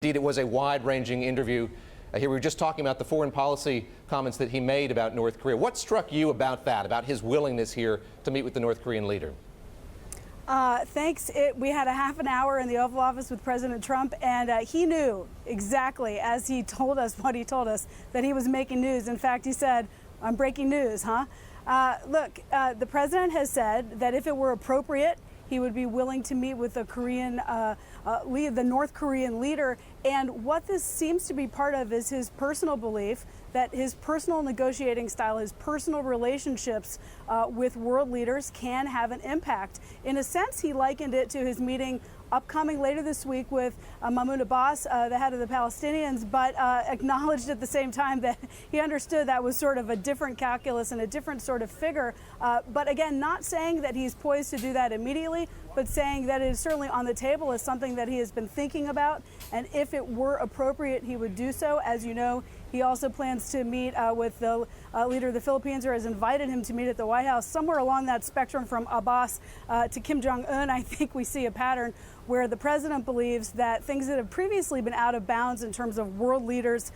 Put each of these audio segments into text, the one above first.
Indeed, it was a wide-ranging interview. Here we were just talking about the foreign policy comments that he made about North Korea. What struck you about that, about his willingness here to meet with the North Korean leader? Thanks. We had a half an hour in the Oval Office with President Trump, and he knew exactly, as he told us what he told us, that he was making news. In fact, he said, "I'm breaking news, huh?" Look, the president has said that if it were appropriate, he would be willing to meet with the North Korean leader. And what this seems to be part of is his personal belief that his personal negotiating style, his personal relationships with world leaders can have an impact. In a sense, he likened it to his meeting upcoming later this week with Mahmoud Abbas, the head of the Palestinians, but acknowledged at the same time that he understood that was sort of a different calculus and a different sort of figure. But again, not saying that he's poised to do that immediately, but saying that it is certainly on the table as something that he has been thinking about. And if it were appropriate, he would do so. As you know, he also plans to meet with the leader of the Philippines, or has invited him to meet at the White House. Somewhere along that spectrum from Abbas to Kim Jong Un, I think we see a pattern where the president believes that things that have previously been out of bounds in terms of world leaders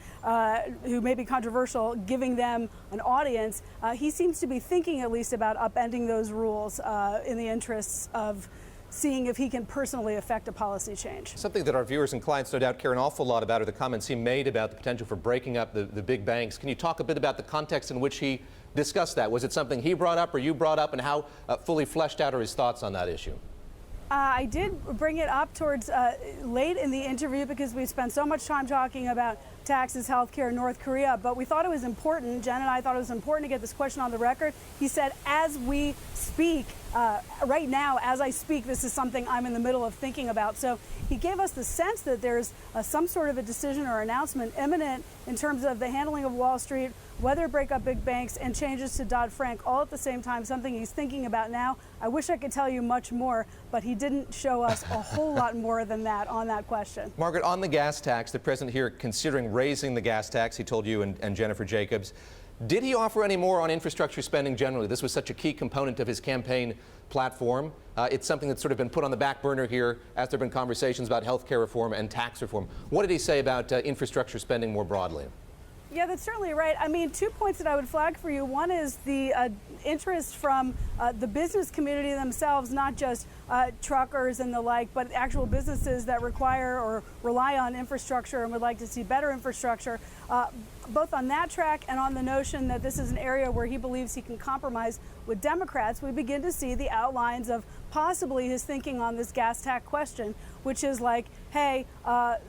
who may be controversial, giving them an audience, he seems to be thinking at least about upending those rules in the interests of seeing if he can personally affect a policy change. Something that our viewers and clients no doubt care an awful lot about are the comments he made about the potential for breaking up the big banks. Can you talk a bit about the context in which he discussed that? Was it something he brought up or you brought up, and how fully fleshed out are his thoughts on that issue? I did bring it up towards late in the interview because we spent so much time talking about taxes, healthcare, North Korea, but we thought it was important, Jen and I thought it was important to get this question on the record. He said, as we speak, right now, as I speak, this is something I'm in the middle of thinking about. So he gave us the sense that there's some sort of a decision or announcement imminent in terms of the handling of Wall Street, whether break up big banks and changes to Dodd-Frank all at the same time, something he's thinking about now. I wish I could tell you much more, but he didn't show us a whole lot more than that on that question. Margaret, on the gas tax, the president here considering raising the gas tax, he told you and Jennifer Jacobs. Did he offer any more on infrastructure spending generally? This was such a key component of his campaign platform. It's something that's sort of been put on the back burner here as there have been conversations about health care reform and tax reform. What did he say about infrastructure spending more broadly? Yeah, that's certainly right. I mean, 2 points that I would flag for you. One is the interest from the business community themselves, not just truckers and the like, but actual businesses that require or rely on infrastructure and would like to see better infrastructure, both on that track and on the notion that this is an area where he believes he can compromise with Democrats. We begin to see the outlines of possibly his thinking on this gas tax question, which is like, hey,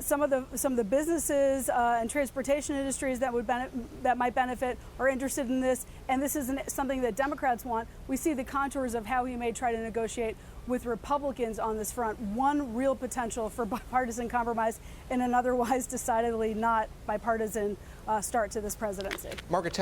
some of the businesses and transportation industries that might benefit are interested in this, and this isn't something that Democrats want. We see the contours of how he may try to negotiate with Republicans on this front. One real potential for bipartisan compromise and an otherwise decidedly not bipartisan start to this presidency. Margaret,